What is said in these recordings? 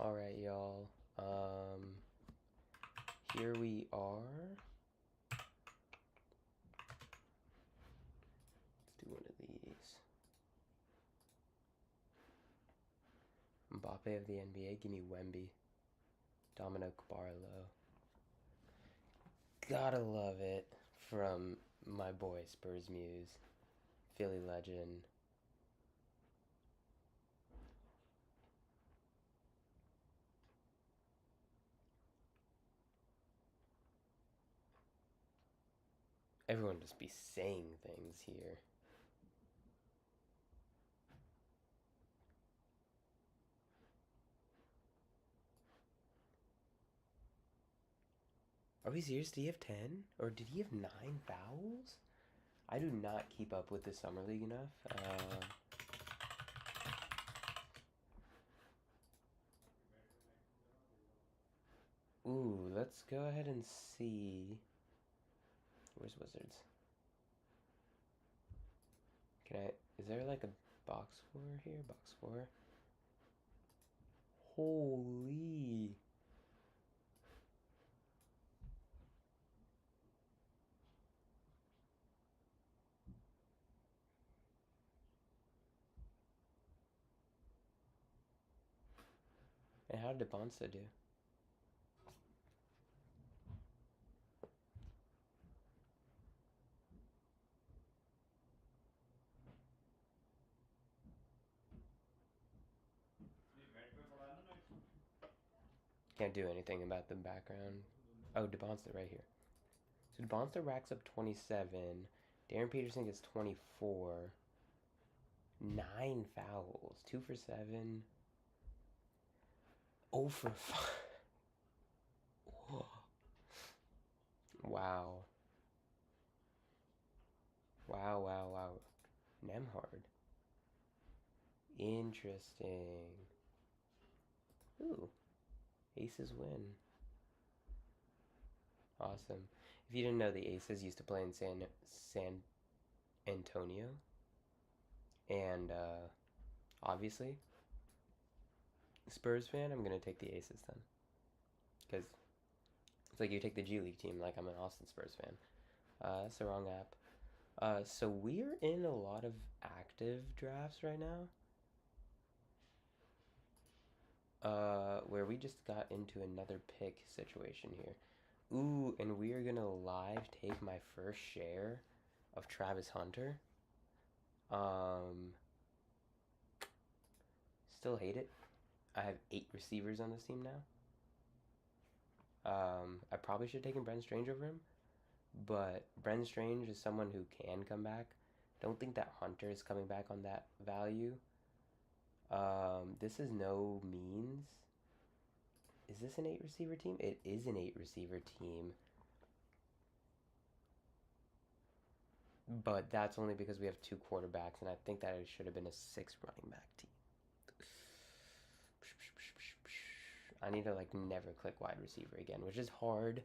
Alright, y'all. Here we are. Let's do one of these. Mbappe of the NBA, give me Wemby. Dominic Barlow. Gotta love it from my boy Spurs Muse. Philly legend. Everyone just be saying things here. Are we serious? Did he have 10? Or did he have 9 fouls? I do not keep up with the Summer League enough. Ooh, let's go ahead and see. Where's Wizards? Is there like a box score here? Box score? Holy. And how did Bonsa do? Can't do anything about the background. Oh, DeBonsta right here. So DeBonsta racks up 27. Darren Peterson gets 24. 9 fouls. 2 for 7. 0 for 5. Wow. Wow, wow, wow. Nemhard. Interesting. Ooh. Aces win. Awesome. If you didn't know, the Aces used to play in San Antonio. And obviously, Spurs fan, I'm going to take the Aces then. Because it's like you take the G League team, like I'm an Austin Spurs fan. That's the wrong app. So we're in a lot of active drafts right now. Where we just got into another pick situation here. Ooh, and we are gonna live take my first share of Travis Hunter. Still hate it. I have 8 receivers on this team now. I probably should have taken Brent Strange over him, but Brent Strange is someone who can come back. Don't think that Hunter is coming back on that value. This is no means. Is this an 8 receiver team? It is an 8 receiver team. But that's only because we have 2 quarterbacks, and I think that it should have been a 6 running back team. I need to like never click wide receiver again, which is hard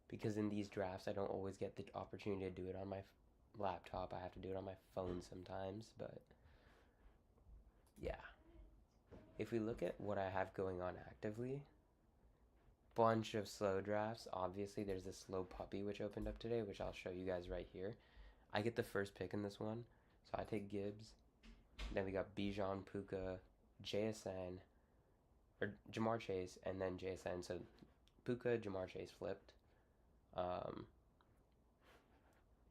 because in these drafts I don't always get the opportunity to do it on my laptop. I have to do it on my phone sometimes, but yeah. If we look at what I have going on actively, bunch of slow drafts. Obviously, there's this slow puppy which opened up today, which I'll show you guys right here. I get the first pick in this one, so I take Gibbs. Then we got Bijan, Puka, JSN, or Jamar Chase, and then JSN. So Puka, Jamar Chase flipped.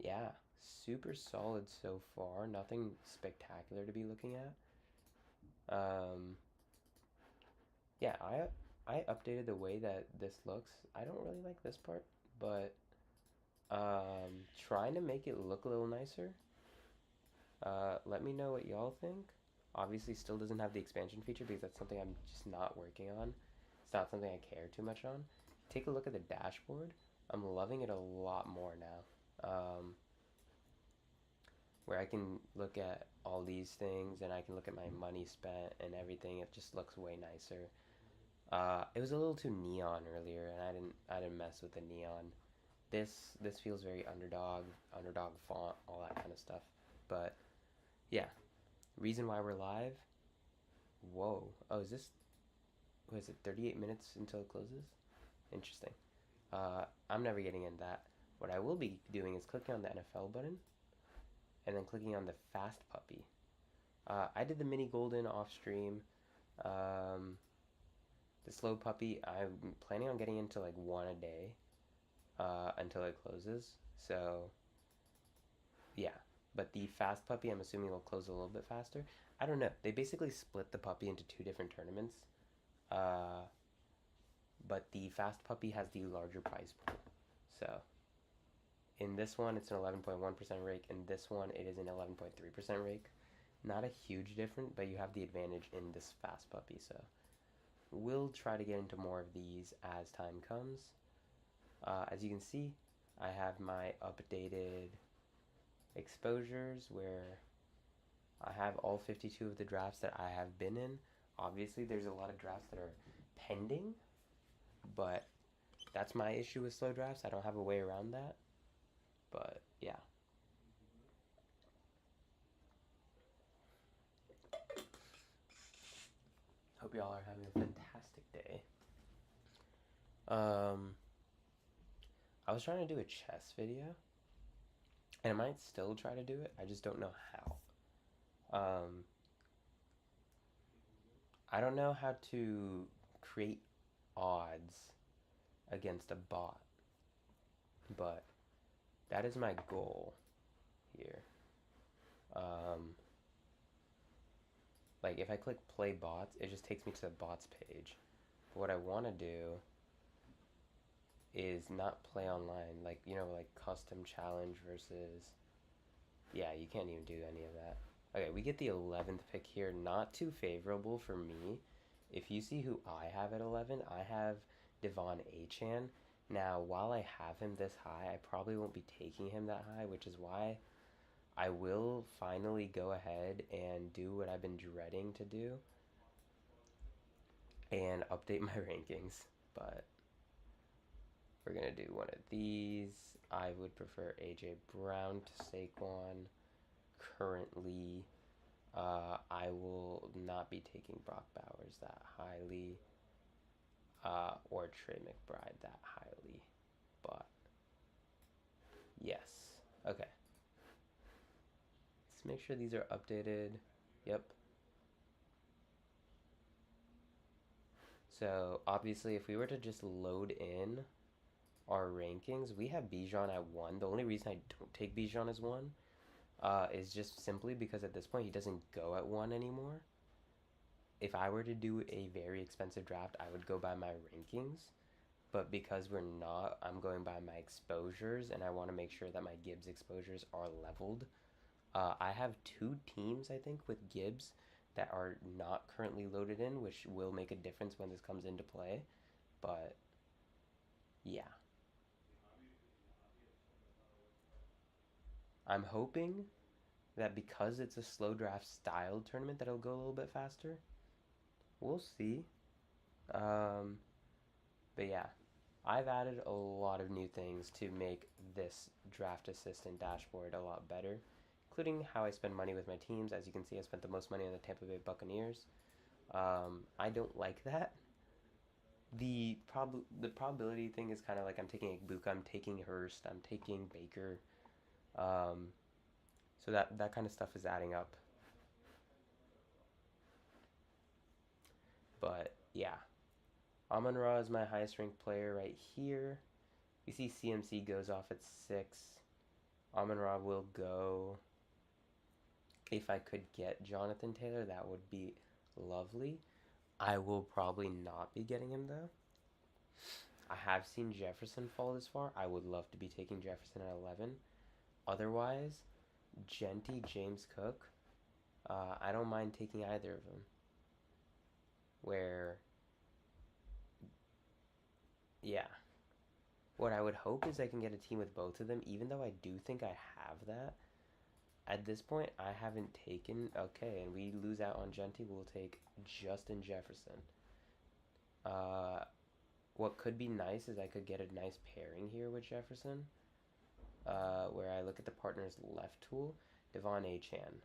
Yeah, super solid so far. Nothing spectacular to be looking at. Yeah, I updated the way that this looks. I don't really like this part, but trying to make it look a little nicer. Let me know what y'all think. Obviously, still doesn't have the expansion feature because that's something I'm just not working on. It's not something I care too much on. Take a look at the dashboard. I'm loving it a lot more now. Where I can look at all these things and I can look at my money spent and everything. It just looks way nicer. It was a little too neon earlier, and I didn't mess with the neon. This feels very underdog font, all that kind of stuff. But yeah, reason why we're live. Whoa. Oh, is this? what is it, 38 minutes until it closes? Interesting. I'm never getting in that. What I will be doing is clicking on the NFL button and then clicking on the Fast Puppy. I did the mini golden off stream. The slow puppy, I'm planning on getting into like one a day until it closes. So, yeah. But the fast puppy, I'm assuming will close a little bit faster. I don't know. They basically split the puppy into two different tournaments. But the fast puppy has the larger prize pool. So, in this one, it's an 11.1% rake. In this one, it is an 11.3% rake. Not a huge difference, but you have the advantage in this fast puppy. So, we'll try to get into more of these as time comes. As you can see, I have my updated exposures where I have all 52 of the drafts that I have been in. Obviously, there's a lot of drafts that are pending, but that's my issue with slow drafts. I don't have a way around that. But yeah. Hope y'all are having a fantastic day. I was trying to do a chess video, and I might still try to do it. I just don't know how. I don't know how to create odds against a bot, but that is my goal here. Like if I click play bots, it just takes me to the bots page. But what I want to do is not play online, like, you know, like custom challenge versus, yeah, you can't even do any of that. Okay, we get the 11th pick here. Not too favorable for me. If you see who I have at 11, I have Devon Achane. Now, while I have him this high, I probably won't be taking him that high, which is why I will finally go ahead and do what I've been dreading to do and update my rankings. But we're going to do one of these. I would prefer AJ Brown to Saquon. Currently, I will not be taking Brock Bowers that highly, or Trey McBride that highly, but yes. Okay. Let's make sure these are updated. Yep. So obviously, if we were to just load in our rankings, we have Bijan at 1. The only reason I don't take Bijan as 1 is just simply because at this point he doesn't go at 1 anymore. If I were to do a very expensive draft, I would go by my rankings. But because we're not, I'm going by my exposures, and I want to make sure that my Gibbs exposures are leveled. I have 2 teams, I think, with Gibbs that are not currently loaded in, which will make a difference when this comes into play. But, yeah. I'm hoping that because it's a slow draft style tournament that it'll go a little bit faster. We'll see. But yeah, I've added a lot of new things to make this draft assistant dashboard a lot better, including how I spend money with my teams. As you can see, I spent the most money on the Tampa Bay Buccaneers. I don't like that. The probability thing is kind of like I'm taking Ibuka, I'm taking Hurst, I'm taking Baker. So that kind of stuff is adding up. But yeah, Amon-Ra is my highest ranked player right here. You see CMC goes off at 6. Amon-Ra will go. If I could get Jonathan Taylor, that would be lovely. I will probably not be getting him though. I have seen Jefferson fall this far. I would love to be taking Jefferson at 11. Otherwise, Genty, James Cook, I don't mind taking either of them. Where, yeah. What I would hope is I can get a team with both of them, even though I do think I have that. At this point, I haven't taken... Okay, and we lose out on Genty. We'll take Justin Jefferson. What could be nice is I could get a nice pairing here with Jefferson. Where I look at the partner's left tool. Devon Achane.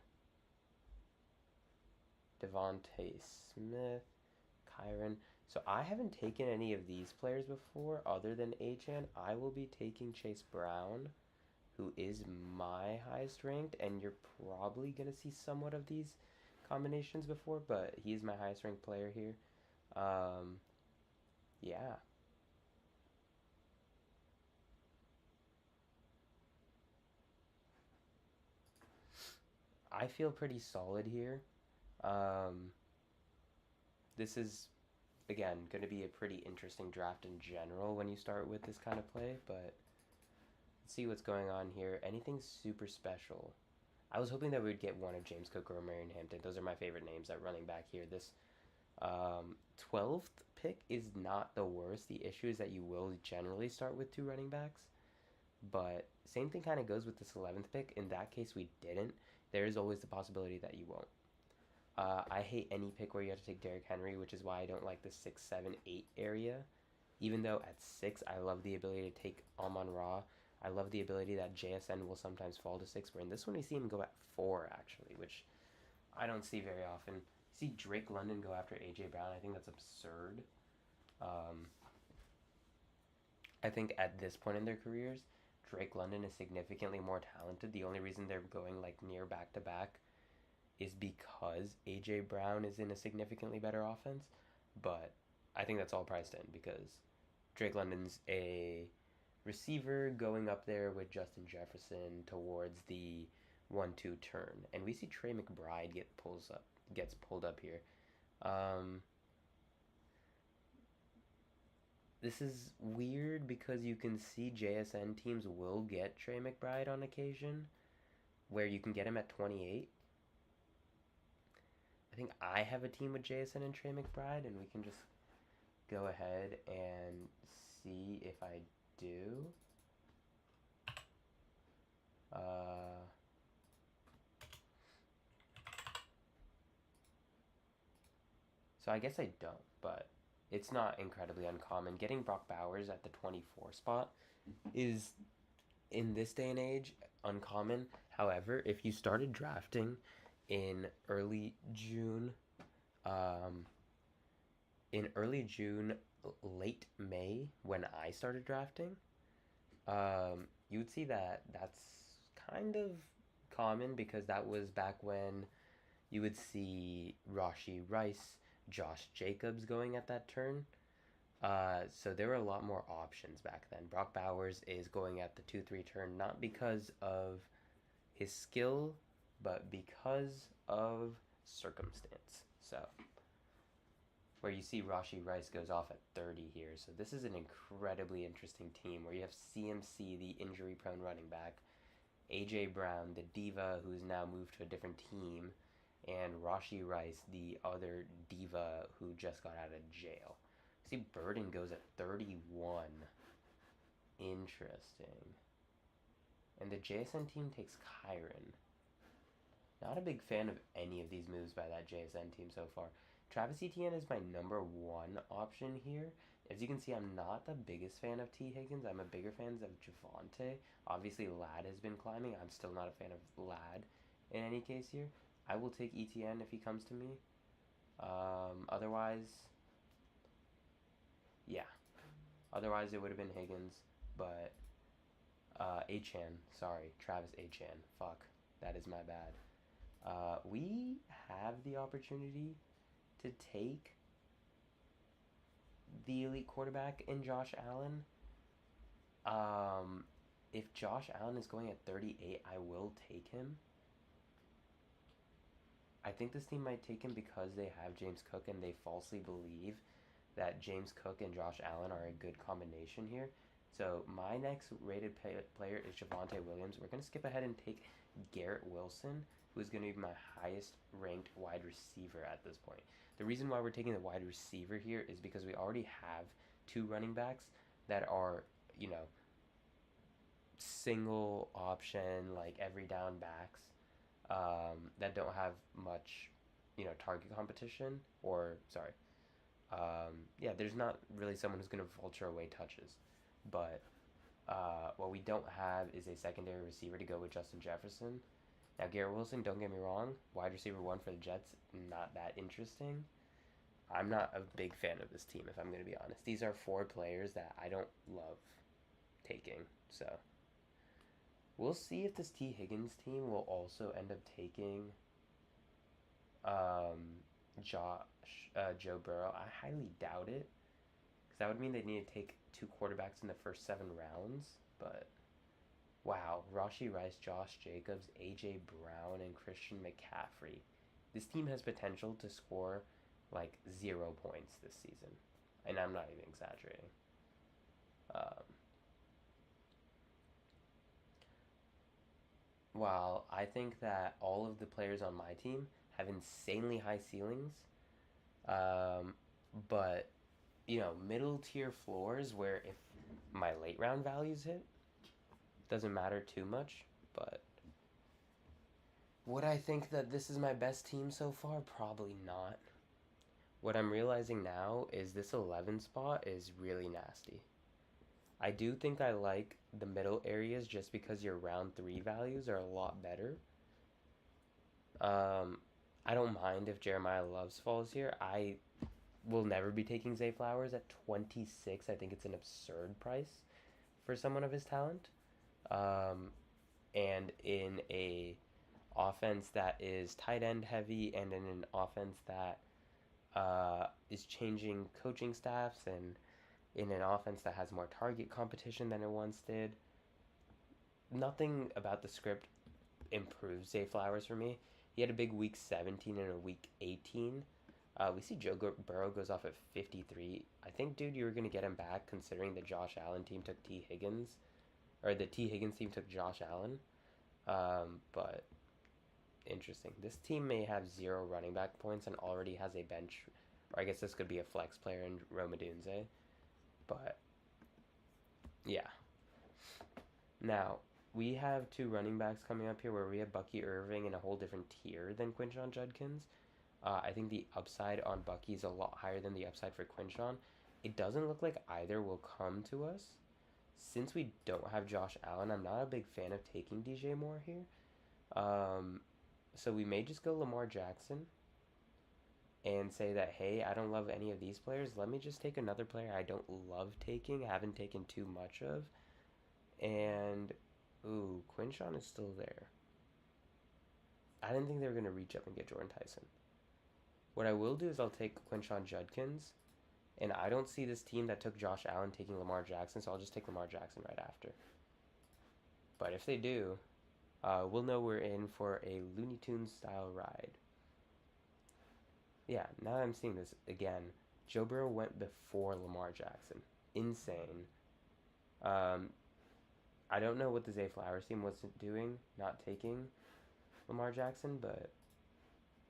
Devontae Smith. Kyron. So I haven't taken any of these players before other than Achan. I will be taking Chase Brown, who is my highest ranked, and you're probably going to see somewhat of these combinations before, but he's my highest ranked player here. Um, yeah. I feel pretty solid here. Um, this is, again, going to be a pretty interesting draft in general when you start with this kind of play, but let's see what's going on here. Anything super special? I was hoping that we would get one of James Cook or Marion Hampton. Those are my favorite names at running back here. This 12th pick is not the worst. The issue is that you will generally start with two running backs. But same thing kind of goes with this 11th pick. In that case, we didn't. There is always the possibility that you won't. I hate any pick where you have to take Derrick Henry, which is why I don't like the 6, 7, 8 area. Even though at 6, I love the ability to take Amon Ra. I love the ability that JSN will sometimes fall to 6, where in this one we see him go at 4, actually, which I don't see very often. See Drake London go after A.J. Brown. I think that's absurd. Um, I think at this point in their careers, Drake London is significantly more talented. The only reason they're going like near back to back is because A.J. Brown is in a significantly better offense. But I think that's all priced in because Drake London's a receiver going up there with Justin Jefferson towards the 1-2 turn. And we see Trey McBride gets pulled up here. Um, this is weird because you can see JSN teams will get Trey McBride on occasion, where you can get him at 28. I think I have a team with JSN and Trey McBride, and we can just go ahead and see if I do. So I guess I don't, but it's not incredibly uncommon. Getting Brock Bowers at the 24 spot is, in this day and age, uncommon. However, if you started drafting in early June, um, late May, when I started drafting, you would see that that's kind of common because that was back when you would see Rashee Rice, Josh Jacobs going at that turn. So there were a lot more options back then. Brock Bowers is going at the 2-3 turn not because of his skill, but because of circumstance. So where you see Rashee Rice goes off at 30 here. So this is an incredibly interesting team where you have CMC, the injury-prone running back, A.J. Brown, the diva who's now moved to a different team, and Rashee Rice, the other diva who just got out of jail. See, Burden goes at 31. Interesting. And the JSN team takes Kyron. Not a big fan of any of these moves by that JSN team so far. Travis Etienne is my number one option here. As you can see, I'm not the biggest fan of T. Higgins. I'm a bigger fan of Javonte. Obviously, Ladd has been climbing. I'm still not a fan of Ladd in any case here. I will take Etienne if he comes to me. Otherwise, yeah. Otherwise, it would have been Higgins. But Achan, sorry, Travis Achan. Fuck, that is my bad. We have the opportunity to take the elite quarterback in Josh Allen. If Josh Allen is going at 38, I will take him. I think this team might take him because they have James Cook and they falsely believe that James Cook and Josh Allen are a good combination here. So my next rated player is Javonte Williams. We're going to skip ahead and take Garrett Wilson, who is going to be my highest ranked wide receiver at this point. The reason why we're taking the wide receiver here is because we already have two running backs that are, single option, like every down backs, that don't have much, target competition. Or, sorry, yeah, there's not really someone who's going to vulture away touches. But what we don't have is a secondary receiver to go with Justin Jefferson. Now, Garrett Wilson, don't get me wrong, wide receiver one for the Jets, not that interesting. I'm not a big fan of this team, if I'm going to be honest. These are four players that I don't love taking. So we'll see if this T. Higgins team will also end up taking Joe Burrow. I highly doubt it, because that would mean they need to take two quarterbacks in the first 7 rounds. But wow, Rashee Rice, Josh Jacobs, A.J. Brown, and Christian McCaffrey. This team has potential to score like 0 points this season. And I'm not even exaggerating. While I think that all of the players on my team have insanely high ceilings, um, but middle tier floors where if my late round values hit, doesn't matter too much. But would I think that this is my best team so far? Probably not. What I'm realizing now is this 11 spot is really nasty. I do think I like the middle areas just because your round 3 values are a lot better. I don't mind if Jeremiah Loves falls here. I will never be taking Zay Flowers at 26. I think it's an absurd price for someone of his talent. And in a offense that is tight end heavy, and in an offense that is changing coaching staffs, and in an offense that has more target competition than it once did, nothing about the script improves Zay Flowers for me. He had a big week 17 and a week 18. We see Joe Burrow goes off at 53. I think, dude, you were going to get him back considering the Josh Allen team took T. Higgins. Or the T. Higgins team took Josh Allen. But interesting. This team may have 0 running back points and already has a bench. Or I guess this could be a flex player in Rome Odunze. But, yeah. Now, we have 2 running backs coming up here where we have Bucky Irving in a whole different tier than Quinshon Judkins. I think the upside on Bucky is a lot higher than the upside for Quinshon. It doesn't look like either will come to us. Since we don't have Josh Allen, I'm not a big fan of taking DJ Moore here. So we may just go Lamar Jackson and say that, hey, I don't love any of these players. Let me just take another player I don't love taking, haven't taken too much of. And, ooh, Quinshon is still there. I didn't think they were going to reach up and get Jordan Tyson. What I will do is I'll take Quinshon Judkins. And I don't see this team that took Josh Allen taking Lamar Jackson, so I'll just take Lamar Jackson right after. But if they do, we'll know we're in for a Looney Tunes style ride. Yeah, now that I'm seeing this again, Joe Burrow went before Lamar Jackson. Insane. I don't know what the Zay Flowers team was doing, not taking Lamar Jackson, but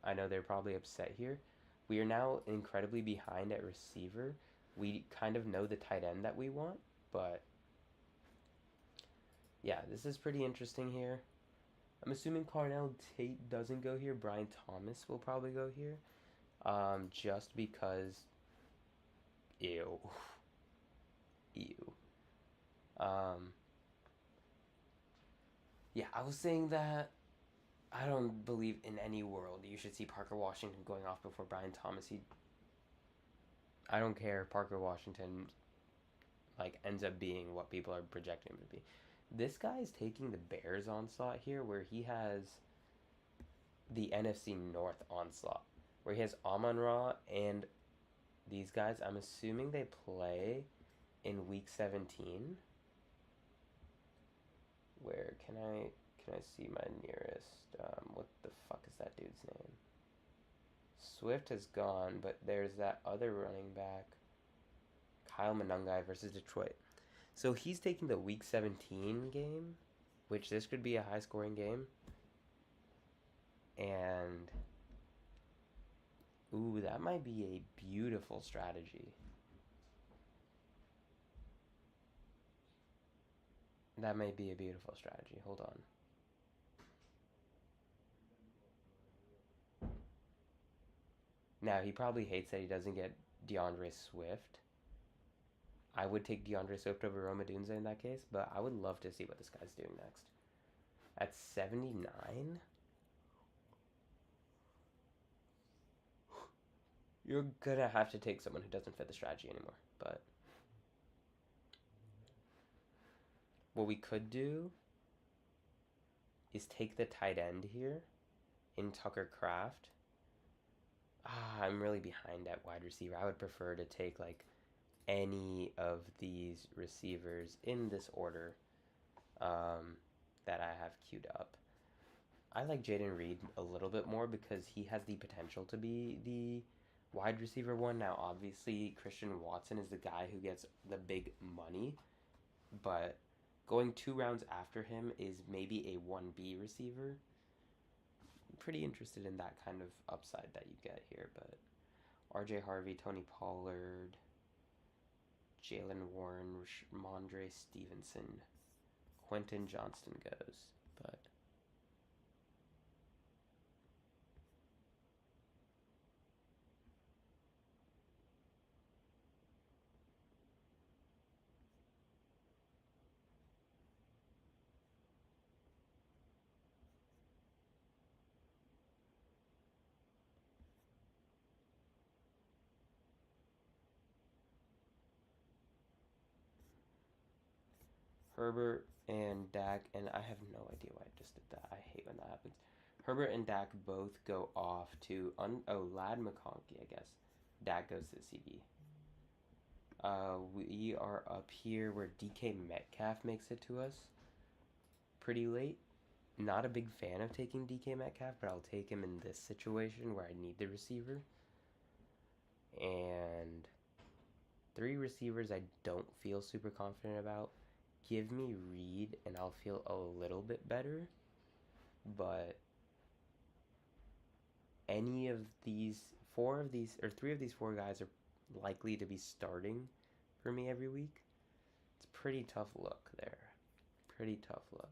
I know they're probably upset here. We are now incredibly behind at receiver. We kind of know the tight end that we want, but yeah, this is pretty interesting here. I'm assuming Carnell Tate doesn't go here. Brian Thomas will probably go here, just because, ew. Yeah, I was saying that I don't believe in any world you should see Parker Washington going off before Brian Thomas. I don't care if Parker Washington ends up being what people are projecting him to be. This guy is taking the Bears onslaught here, where he has the NFC North onslaught, where he has Amon-Ra and these guys. I'm assuming they play in week 17. Where can I see my nearest? What the fuck is that dude's name? Swift has gone, but there's that other running back, Kyle Monangai versus Detroit. So he's taking the week 17 game, which this could be a high scoring game. And ooh, that might be a beautiful strategy. That might be a beautiful strategy. Hold on. Now, he probably hates that he doesn't get DeAndre Swift. I would take DeAndre Swift over Rome Odunze in that case, but I would love to see what this guy's doing next. At 79? You're gonna have to take someone who doesn't fit the strategy anymore. But what we could do is take the tight end here in Tucker Kraft. I'm really behind at wide receiver. I would prefer to take like any of these receivers in this order that I have queued up. I like Jaden Reed a little bit more because he has the potential to be the wide receiver one. Now, obviously, Christian Watson is the guy who gets the big money, but going 2 rounds after him is maybe a 1B receiver. I'm pretty interested in that kind of upside that you get here, but RJ Harvey, Tony Pollard, Jalen Warren, Ramondre Stevenson, Quentin Johnston goes, but Herbert and Dak, and I have no idea why I just did that. I hate when that happens. Herbert and Dak both go off to Lad McConkey, I guess. Dak goes to the CB. We are up here where DK Metcalf makes it to us pretty late. Not a big fan of taking DK Metcalf, but I'll take him in this situation where I need the receiver. And 3 receivers I don't feel super confident about. Give me Reed and I'll feel a little bit better. But any of these 3 of these 4 guys are likely to be starting for me every week. It's a pretty tough look there. Pretty tough look.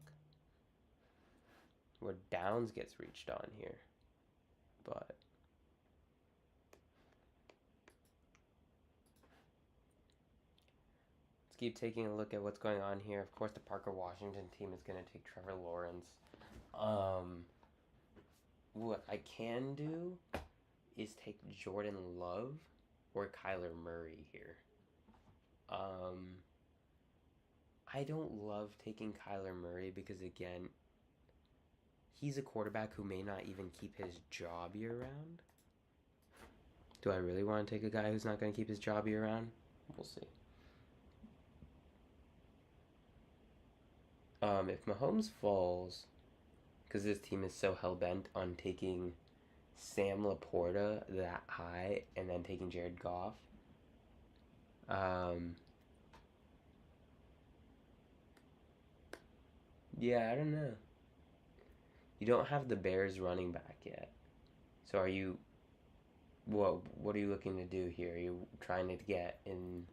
Where Downs gets reached on here. But let's keep taking a look at what's going on here. Of course, the Parker Washington team is going to take Trevor Lawrence. What I can do is take Jordan Love or Kyler Murray here. I don't love taking Kyler Murray because, again, he's a quarterback who may not even keep his job year-round. Do I really want to take a guy who's not going to keep his job year-round? We'll see. If Mahomes falls, because this team is so hell-bent on taking Sam Laporta that high and then taking Jared Goff, yeah, I don't know. You don't have the Bears running back yet. So are you... What are you looking to do here? Are you trying to get in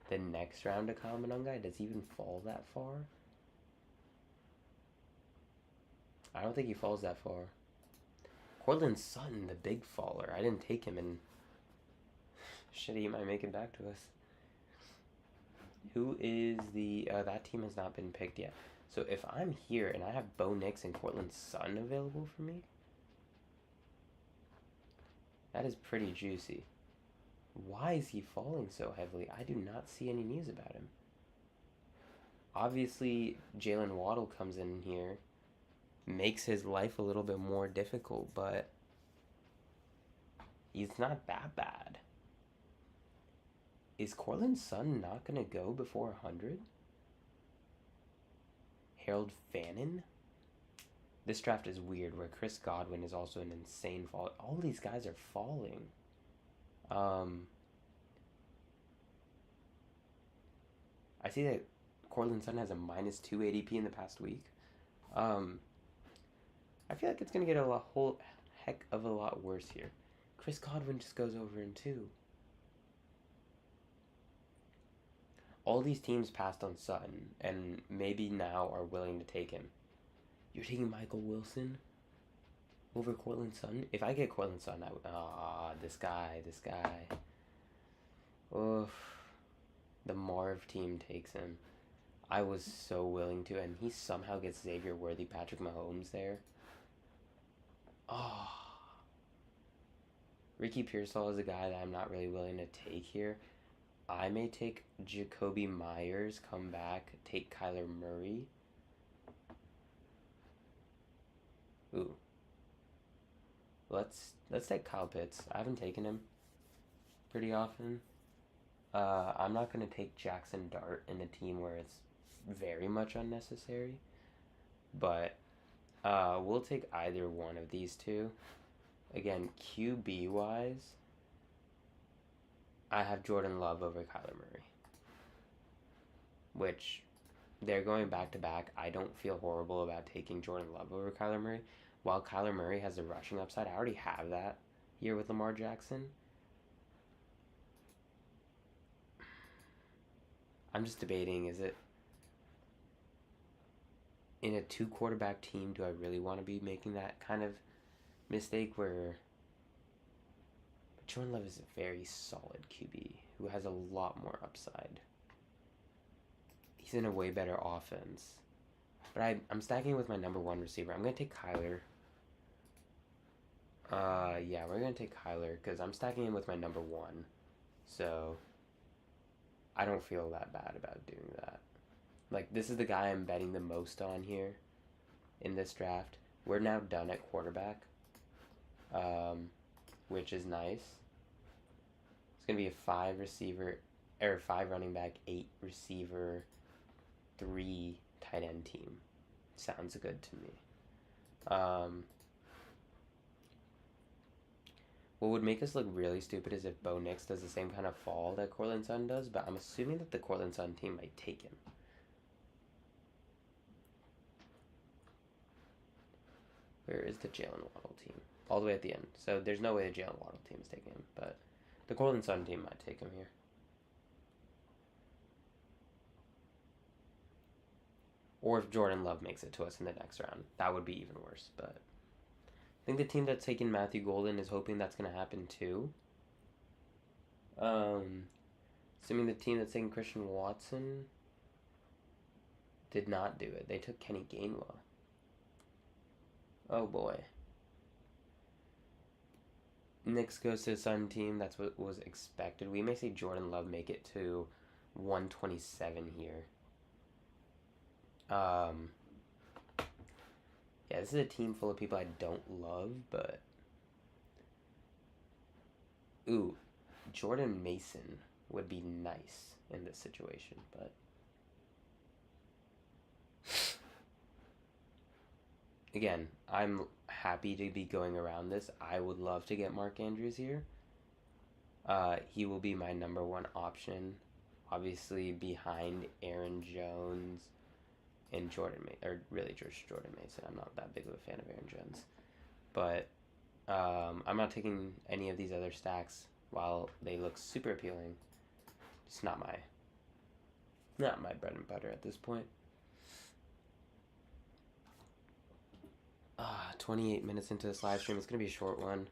the next round to Kyle Monangai? Does he even fall that far? I don't think he falls that far. Cortland Sutton, the big faller. I didn't take him, and shit, he might make it back to us. Who is the... that team has not been picked yet. So if I'm here and I have Bo Nix and Cortland Sutton available for me, that is pretty juicy. Why is he falling so heavily? I do not see any news about him. Obviously, Jalen Waddle comes in here, makes his life a little bit more difficult, but he's not that bad. Is Cortland Sutton not going to go before 100? Harold Fannin? This draft is weird, where Chris Godwin is also an insane fall. All these guys are falling. I see that Cortland Sutton has a -2 ADP in the past week. I feel like it's going to get a whole heck of a lot worse here. Chris Godwin just goes over in 2. All these teams passed on Sutton, and maybe now are willing to take him. You're taking Michael Wilson over Cortland Sutton? If I get Cortland Sutton, I would... this guy. Oof. The Marv team takes him. I was so willing to, and he somehow gets Xavier Worthy, Patrick Mahomes there. Oh. Ricky Pearsall is a guy that I'm not really willing to take here. I may take Jacoby Myers, come back, take Kyler Murray. Ooh. Let's take Kyle Pitts. I haven't taken him pretty often. I'm not going to take Jackson Dart in a team where it's very much unnecessary. But we'll take either one of these two. Again, QB wise, I have Jordan Love over Kyler Murray. Which, they're going back to back. I don't feel horrible about taking Jordan Love over Kyler Murray. While Kyler Murray has a rushing upside, I already have that here with Lamar Jackson. I'm just debating, is it in a 2-quarterback team, do I really want to be making that kind of mistake where Jordan Love is a very solid QB who has a lot more upside. He's in a way better offense. But I'm stacking with my number 1 receiver. I'm going to take Kyler. Yeah, we're going to take Kyler because I'm stacking him with my number 1. So I don't feel that bad about doing that. Like, this is the guy I'm betting the most on here in this draft. We're now done at quarterback, which is nice. It's going to be a 5 running back, 8 receiver, 3 tight end team. Sounds good to me. What would make us look really stupid is if Bo Nix does the same kind of fall that Courtland Sutton does, but I'm assuming that the Courtland Sutton team might take him. Where is the Jalen Waddle team? All the way at the end. So there's no way the Jalen Waddle team is taking him, but the Courtland Sutton team might take him here. Or if Jordan Love makes it to us in the next round, that would be even worse, but I think the team that's taking Matthew Golden is hoping that's going to happen too. Assuming the team that's taking Christian Watson did not do it. They took Kenny Gainwell. Oh boy. Knicks goes to the Sun team. That's what was expected. We may see Jordan Love make it to 127 here. Yeah, this is a team full of people I don't love, but ooh, Jordan Mason would be nice in this situation, but again, I'm happy to be going around this. I would love to get Mark Andrews here. He will be my number 1 option, obviously behind Aaron Jones and Jordan Mason, or really just Jordan Mason. I'm not that big of a fan of Aaron Jones, but I'm not taking any of these other stacks while they look super appealing. It's not my bread and butter at this point. 28 minutes into this live stream. It's gonna be a short one.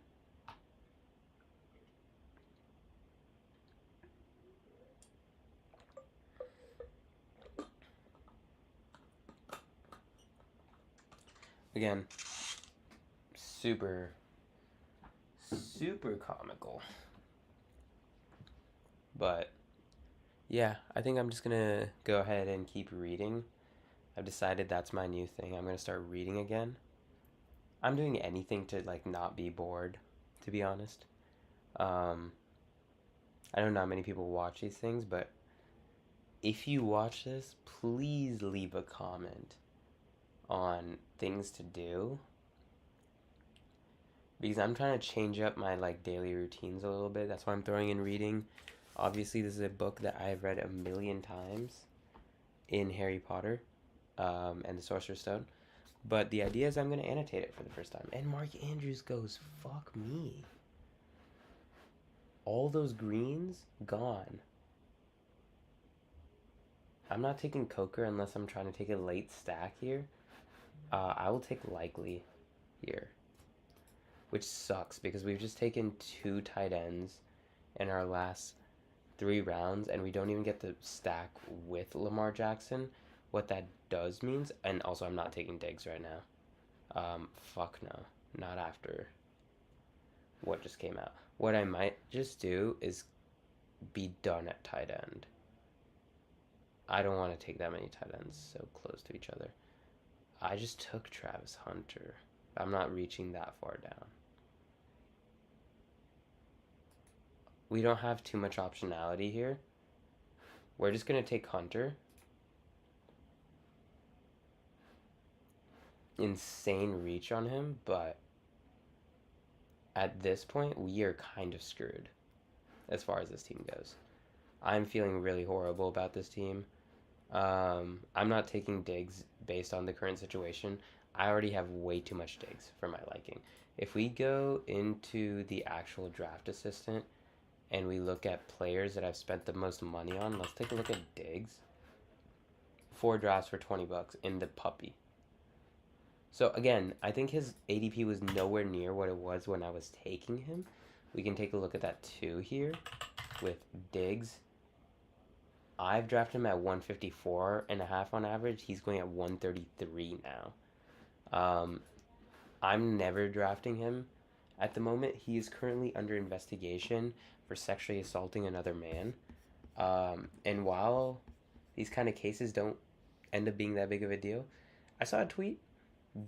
Again, super comical. But yeah, I think I'm just gonna go ahead and keep reading. I've decided that's my new thing. I'm gonna start reading again. I'm doing anything to like not be bored, to be honest. I know not many people watch these things, but if you watch this, please leave a comment on things to do, because I'm trying to change up my like daily routines a little bit. That's why I'm throwing in reading. Obviously, this is a book that I've read 1,000,000 times in Harry Potter and the Sorcerer's Stone. But the idea is I'm going to annotate it for the first time. And Mark Andrews goes, fuck me. All those greens, gone. I'm not taking Coker unless I'm trying to take a late stack here. I will take Likely here. Which sucks because we've just taken 2 tight ends in our last 3 rounds. And we don't even get to stack with Lamar Jackson. What that does means, and also I'm not taking Diggs right now. Fuck no. Not after what just came out. What I might just do is be done at tight end. I don't want to take that many tight ends so close to each other. I just took Travis Hunter. I'm not reaching that far down. We don't have too much optionality here. We're just going to take Hunter. Insane reach on him, but at this point, we are kind of screwed as far as this team goes. I'm feeling really horrible about this team. I'm not taking Diggs based on the current situation. I already have way too much Diggs for my liking. If we go into the actual draft assistant and we look at players that I've spent the most money on, let's take a look at Diggs. 4 drafts for 20 bucks in the puppy. So again, I think his ADP was nowhere near what it was when I was taking him. We can take a look at that too here with Diggs. I've drafted him at 154 and a half on average. He's going at 133 now. I'm never drafting him at the moment. He is currently under investigation for sexually assaulting another man. And while these kind of cases don't end up being that big of a deal, I saw a tweet.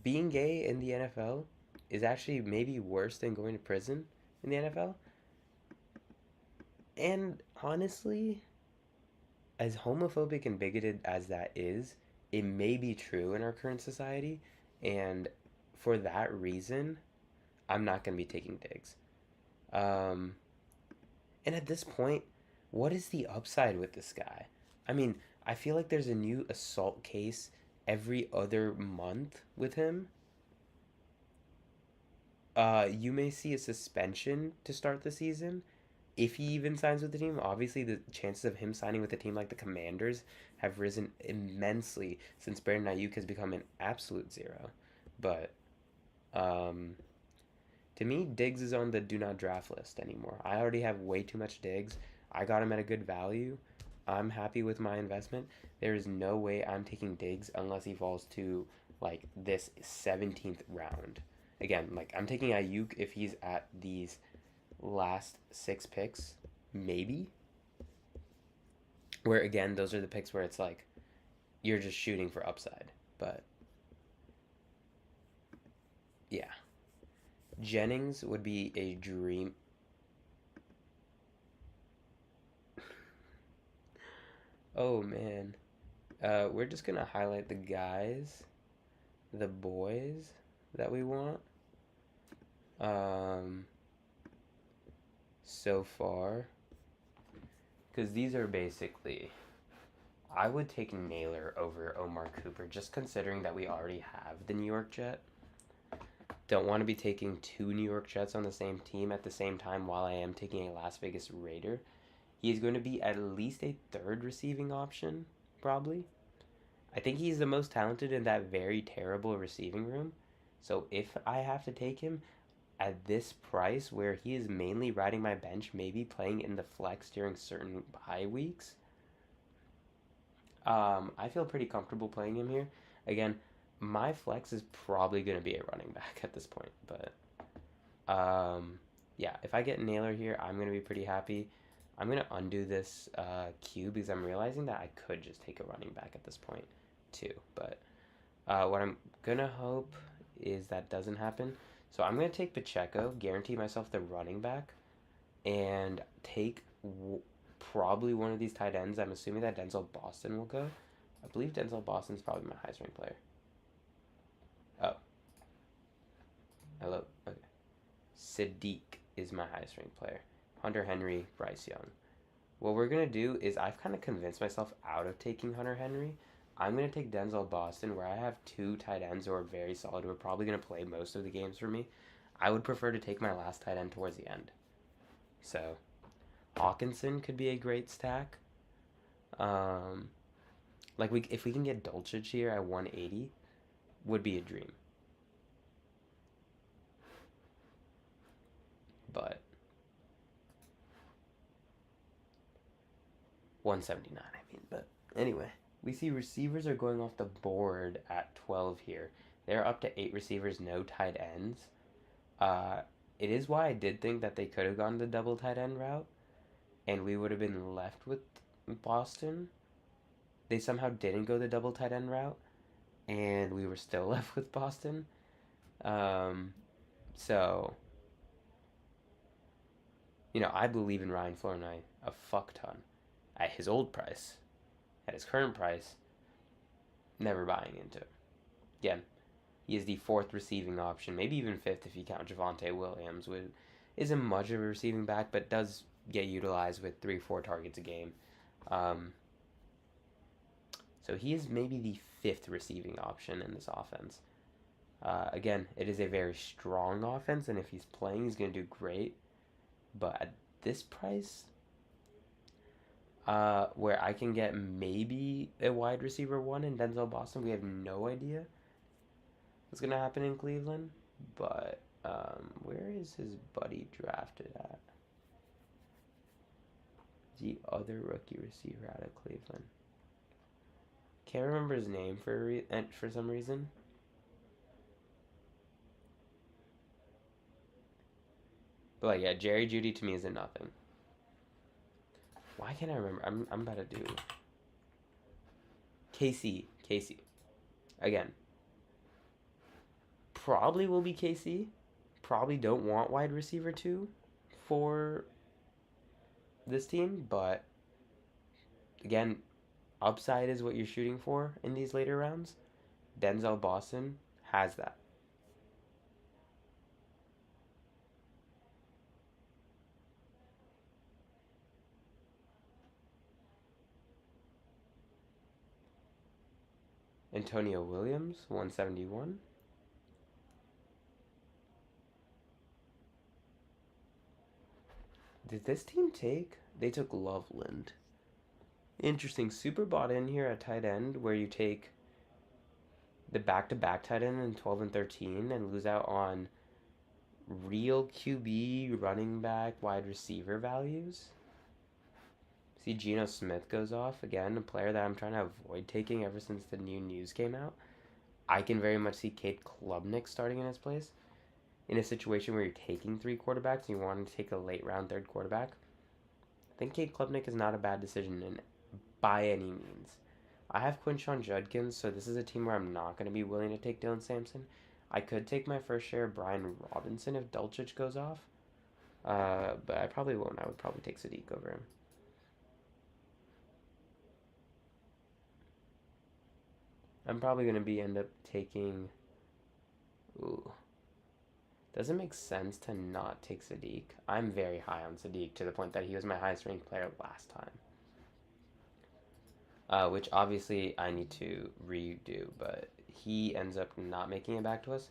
Being gay in the NFL is actually maybe worse than going to prison in the NFL. And honestly, as homophobic and bigoted as that is, it may be true in our current society. And for that reason, I'm not going to be taking Diggs. And at this point, what is the upside with this guy? I mean, I feel like there's a new assault case every other month with him. You may see a suspension to start the season if he even signs with the team. Obviously, the chances of him signing with a team like the Commanders have risen immensely since Brandon Ayuk has become an absolute zero. But to me, Diggs is on the do not draft list anymore. I already have way too much Diggs. I got him at a good value. I'm happy with my investment. There is no way I'm taking Diggs unless he falls to like this 17th round. Again, like I'm taking Ayuk if he's at these last 6 picks, maybe. Where again, those are the picks where it's like you're just shooting for upside. But yeah, Jennings would be a dream. Oh man. We're just gonna highlight the guys, the boys that we want. So far, because these are basically, I would take Naylor over Omar Cooper, just considering that we already have the New York Jet. Don't want to be taking 2 New York Jets on the same team at the same time while I am taking a Las Vegas Raider. He's going to be at least a 3rd receiving option, probably. I think he's the most talented in that very terrible receiving room. So if I have to take him at this price where he is mainly riding my bench, maybe playing in the flex during certain bye weeks, I feel pretty comfortable playing him here. Again, my flex is probably going to be a running back at this point. But yeah, if I get Naylor here, I'm going to be pretty happy. I'm going to undo this queue because I'm realizing that I could just take a running back at this point too. But what I'm going to hope is that doesn't happen. So I'm going to take Pacheco, guarantee myself the running back, and take probably one of these tight ends. I'm assuming that Denzel Boston will go. I believe Denzel Boston's probably my highest ranked player. Oh. Hello. Okay. Sadiq is my highest ranked player. Hunter Henry, Bryce Young. What we're going to do is I've kind of convinced myself out of taking Hunter Henry. I'm going to take Denzel Boston, where I have 2 tight ends who are very solid, who are probably going to play most of the games for me. I would prefer to take my last tight end towards the end. So, Hawkinson could be a great stack. If we can get Dulcich here at 180, would be a dream. But 179, I mean. But anyway, we see receivers are going off the board at 12 here. They're up to 8 receivers, no tight ends. it is why I did think that they could have gone the double tight end route, and we would have been left with Boston. They somehow didn't go the double tight end route, and we were still left with Boston. Um, so, I believe in Ryan Flournoy a fuck ton. At his old price, at his current price, never buying into it. Again, he is the fourth receiving option, maybe even fifth if you count Javonte Williams, which isn't much of a receiving back, but does get utilized with 3-4 targets a game. So he is maybe the fifth receiving option in this offense. Again, it is a very strong offense, and if he's playing, he's going to do great. But at this price, where I can get maybe a wide receiver one in Denzel Boston, we have no idea what's going to happen in Cleveland. But where is his buddy drafted at? The other rookie receiver out of Cleveland. Can't remember his name for some reason. But yeah, Jerry Jeudy to me is a nothing. Why can't I remember? I'm about to do KC. Again, probably will be KC. Probably don't want wide receiver 2 for this team, but again, upside is what you're shooting for in these later rounds. Denzel Boston has that. Antonio Williams, 171. Did this team take? They took Loveland. Interesting. Super bought in here at tight end where you take the back-to-back tight end in 12 and 13 and lose out on real QB, running back, wide receiver values. See, Geno Smith goes off. Again, a player that I'm trying to avoid taking ever since the new news came out. I can very much see Cade Klubnik starting in his place. In a situation where you're taking 3 quarterbacks and you want to take a late round 3rd quarterback, I think Cade Klubnik is not a bad decision by any means. I have Quinshon Judkins, so this is a team where I'm not going to be willing to take Dylan Sampson. I could take my first share of Brian Robinson if Dulcich goes off, but I probably won't. I would probably take Sadiq over him. I'm probably going to end up taking... Ooh. Doesn't make sense to not take Sadiq. I'm very high on Sadiq to the point that he was my highest ranked player last time. Which obviously I need to redo, but he ends up not making it back to us.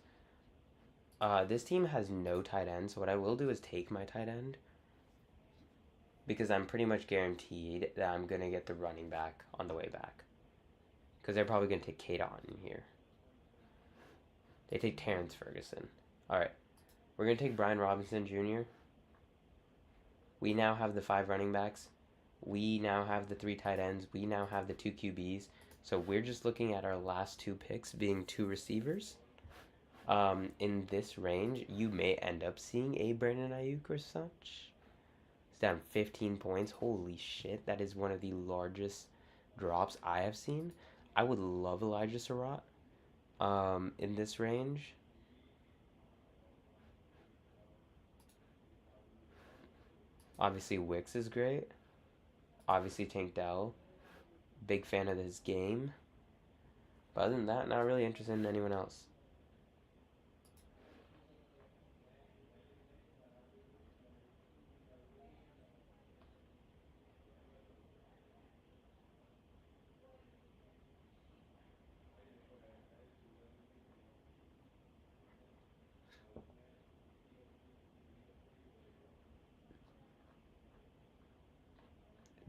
This team has no tight end, so what I will do is take my tight end because I'm pretty much guaranteed that I'm going to get the running back on the way back. Because they're probably going to take Kate on in here. They take Terrence Ferguson. Alright, we're going to take Brian Robinson Jr. We now have the 5 running backs. We now have the 3 tight ends. We now have the 2 QBs. So we're just looking at our last 2 picks being 2 receivers. In this range, you may end up seeing a Brandon Ayuk or such. It's down 15 points. Holy shit, that is one of the largest drops I have seen. I would love Elijah Surratt in this range. Obviously, Wicks is great. Obviously, Tank Dell. Big fan of his game. But other than that, not really interested in anyone else.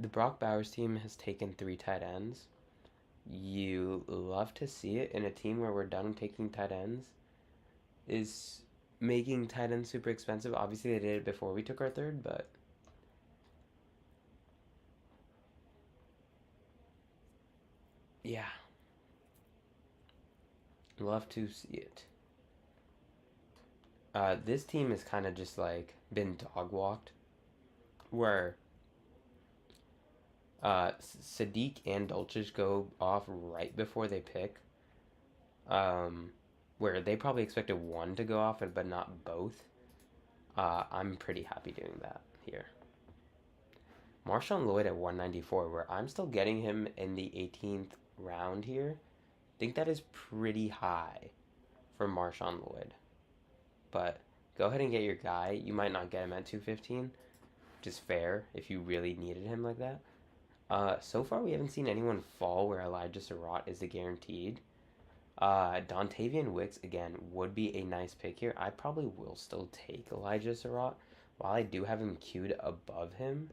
The Brock Bowers team has taken 3 tight ends. You love to see it in a team where we're done taking tight ends. Is making tight ends super expensive. Obviously, they did it before we took our 3rd, but yeah. Love to see it. This team has kind of just like been dog walked, where Sadiq and Dolcic go off right before they pick. Um, where they probably expected one to go off, but not both. I'm pretty happy doing that here. Marshawn Lloyd at 194, where I'm still getting him in the 18th round here. I think that is pretty high for Marshawn Lloyd. But go ahead and get your guy. You might not get him at 215, which is fair if you really needed him like that. So far, we haven't seen anyone fall where Elijah Surratt is the guaranteed. Dontavian Wicks, again, would be a nice pick here. I probably will still take Elijah Surratt. While I do have him queued above him,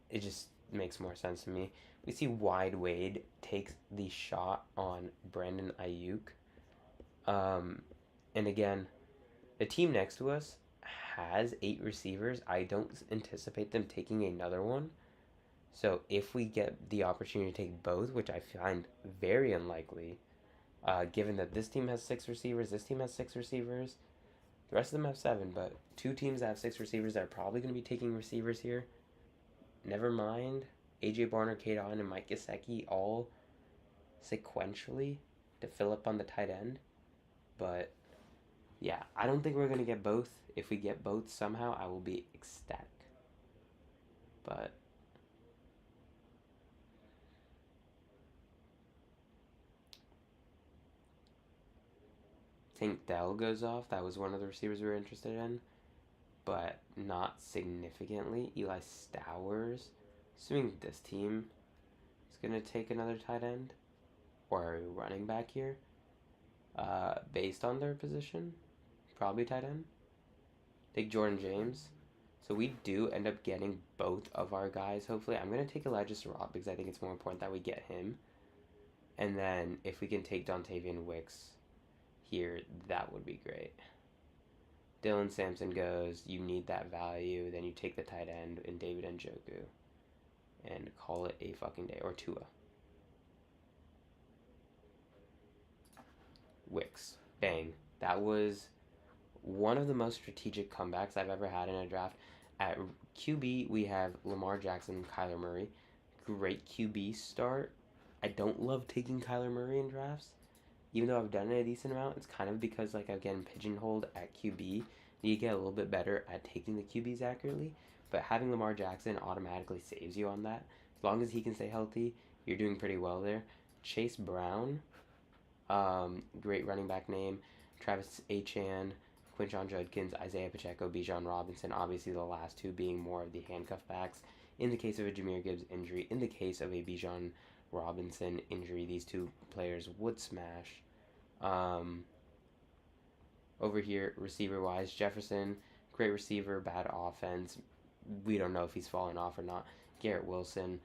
it just makes more sense to me. We see Wide Wade takes the shot on Brandon Ayuk. And again, the team next to us has 8 receivers. I don't anticipate them taking another one. So if we get the opportunity to take both, which I find very unlikely, given that this team has 6 receivers, this team has 6 receivers, the rest of them have 7, but 2 teams that have 6 receivers are probably going to be taking receivers here. Never mind AJ Barner, Kate Allen, and Mike Gesicki all sequentially to fill up on the tight end. But yeah, I don't think we're going to get both. If we get both somehow, I will be ecstatic. But Tank Dell goes off. That was one of the receivers we were interested in, but not significantly. Eli Stowers, assuming this team is going to take another tight end or a running back here, based on their position, probably tight end. Take Jordan James. So we do end up getting both of our guys, hopefully. I'm going to take Elijah Surratt because I think it's more important that we get him. And then if we can take Dontavian Wicks here, that would be great. Dylan Sampson goes, you need that value, then you take the tight end in David Njoku and call it a fucking day. Or Tua. Wicks. Bang. That was one of the most strategic comebacks I've ever had in a draft. At QB, we have Lamar Jackson, Kyler Murray. Great QB start. I don't love taking Kyler Murray in drafts. Even though I've done it a decent amount, it's kind of because like I'm getting pigeonholed at QB. You get a little bit better at taking the QBs accurately, but having Lamar Jackson automatically saves you on that. As long as he can stay healthy, you're doing pretty well there. Chase Brown, great running back name. Travis Etienne, Quinshon Judkins, Isaiah Pacheco, Bijan Robinson. Obviously, the last two being more of the handcuff backs. In the case of a Jahmyr Gibbs injury, in the case of a Bijan Robinson injury, these two players would smash. Over here, receiver-wise, Jefferson, great receiver, bad offense. We don't know if he's fallen off or not. Garrett Wilson,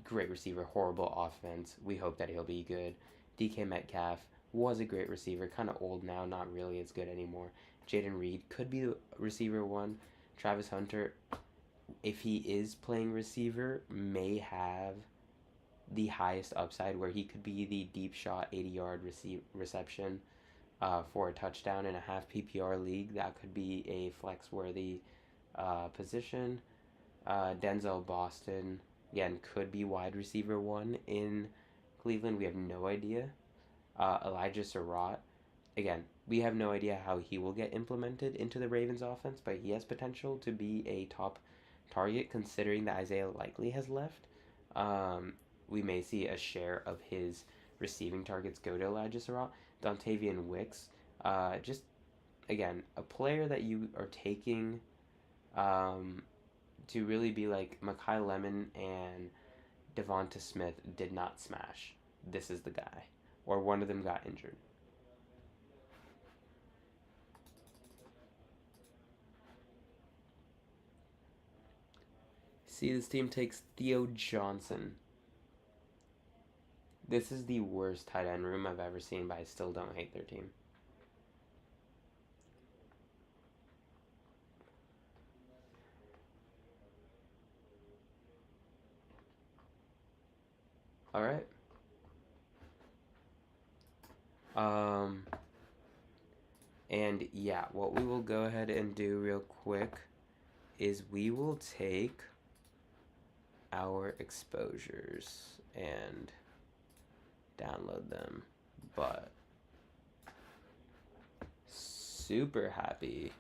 great receiver, horrible offense. We hope that he'll be good. DK Metcalf was a great receiver, kind of old now, not really as good anymore. Jaden Reed could be the receiver one. Travis Hunter, if he is playing receiver, may have the highest upside where he could be the deep shot 80-yard reception for a touchdown in a half PPR league. That could be a flex-worthy position. Denzel Boston, again, could be wide receiver one in Cleveland. We have no idea. Elijah Surratt, again, we have no idea how he will get implemented into the Ravens offense, but he has potential to be a top target considering that Isaiah Likely has left. We may see a share of his receiving targets go to Elijah Surratt. Dontavian Wicks, just, again, a player that you are taking to really be like Mekhi Lemon and Devonta Smith did not smash. This is the guy. Or one of them got injured. See, this team takes Theo Johnson. This is the worst tight end room I've ever seen, but I still don't hate their team. All right. And yeah, what we will go ahead and do real quick is we will take our exposures and download them. But super happy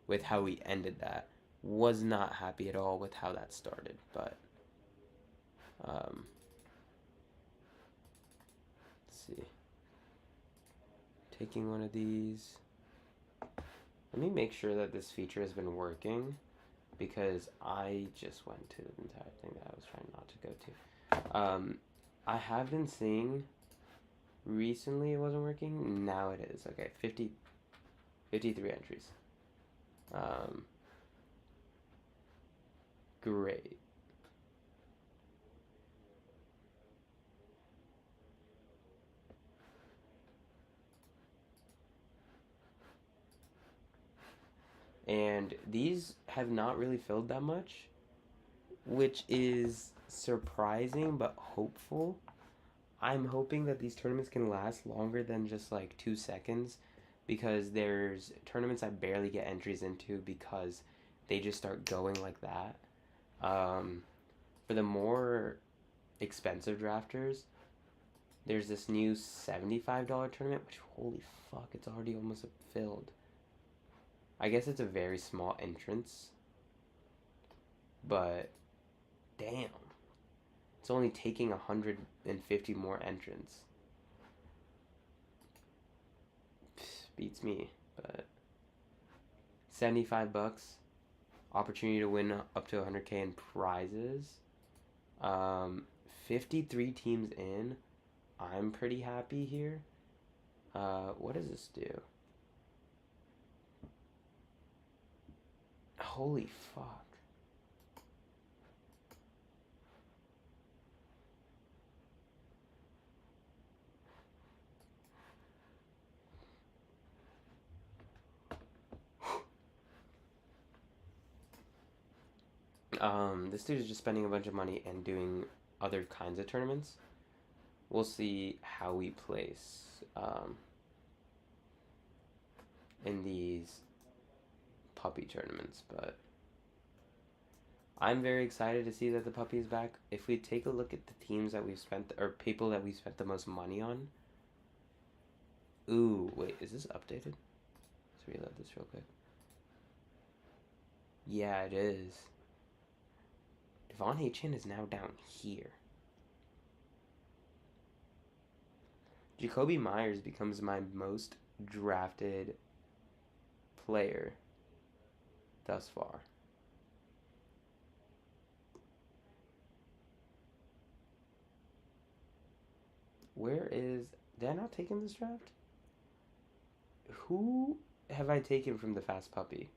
with how we ended that. Was not happy at all with how that started, but let's see. Taking one of these. Let me make sure that this feature has been working, because I just went to the entire thing that I was trying not to go to. I have been seeing recently it wasn't working. Now it is. Okay, 53 entries. Great. And these have not really filled that much, which is surprising but hopeful. I'm hoping that these tournaments can last longer than just like 2 seconds, because there's tournaments I barely get entries into because they just start going like that. For the more expensive drafters, there's this new $75 tournament, which, holy fuck, it's already almost filled. I guess it's a very small entrance, but damn. It's only taking 150 more entrants. Beats me, but $75, opportunity to win up to 100K in prizes. 53 teams in. I'm pretty happy here. What does this do? Holy fuck. This dude is just spending a bunch of money and doing other kinds of tournaments. We'll see how we place in these puppy tournaments, but I'm very excited to see that the puppy is back. If we take a look at the teams that we've spent, or people that we've spent the most money on. Ooh, wait, is this updated? Let's reload this real quick. Yeah, it is. Devon Chin is now down here. Jacoby Myers becomes my most drafted player thus far. Where is... Did I not take him this draft? Who have I taken from the Fast Puppy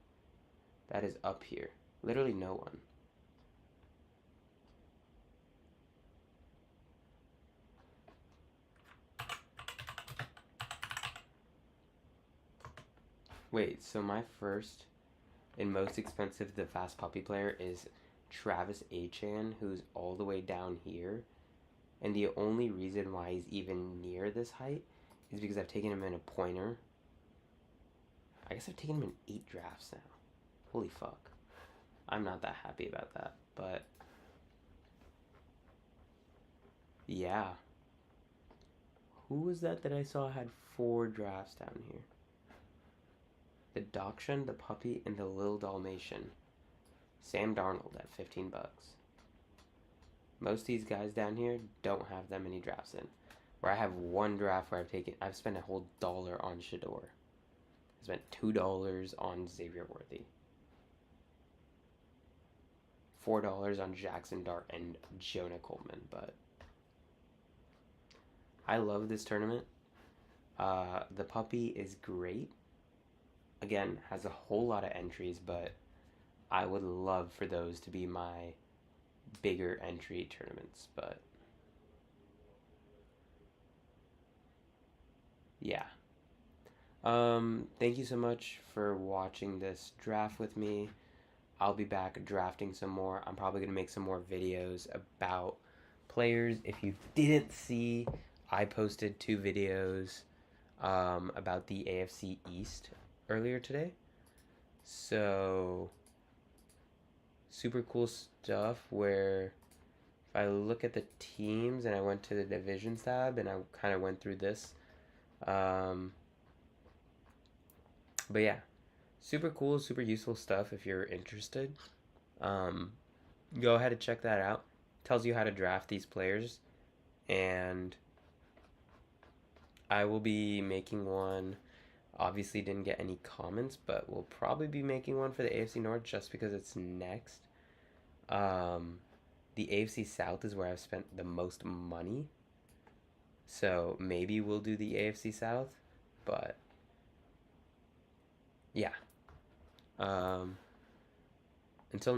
that is up here? Literally no one. Wait, so my first and most expensive the Fast Puppy player is Travis Achan, who's all the way down here. And the only reason why he's even near this height is because I've taken him in a pointer. I guess I've taken him in 8 drafts now. Holy fuck. I'm not that happy about that, but yeah. Who was that I saw had 4 drafts down here? The Dachshund, the Puppy, and the Little Dalmatian. Sam Darnold at $15. Most of these guys down here don't have that many drafts in. Where I have one draft where I've spent a whole $1 on Shador. I spent $2 on Xavier Worthy. $4 on Jackson Dart and Jonah Coleman, but I love this tournament. The puppy is great. Again, has a whole lot of entries, but I would love for those to be my bigger entry tournaments, but yeah. Thank you so much for watching this draft with me. I'll be back drafting some more. I'm probably going to make some more videos about players. If you didn't see, I posted 2 videos about the AFC East earlier today. So super cool stuff where if I look at the teams and I went to the divisions tab and I kind of went through this. Um, but yeah, super cool, super useful stuff if you're interested. Um, Go ahead and check that out. Tells you how to draft these players, and I will be making one. Obviously, didn't get any comments, but we'll probably be making one for the AFC North just because it's next. Um, the AFC South is where I've spent the most money, so maybe we'll do the AFC South, but yeah. Um, until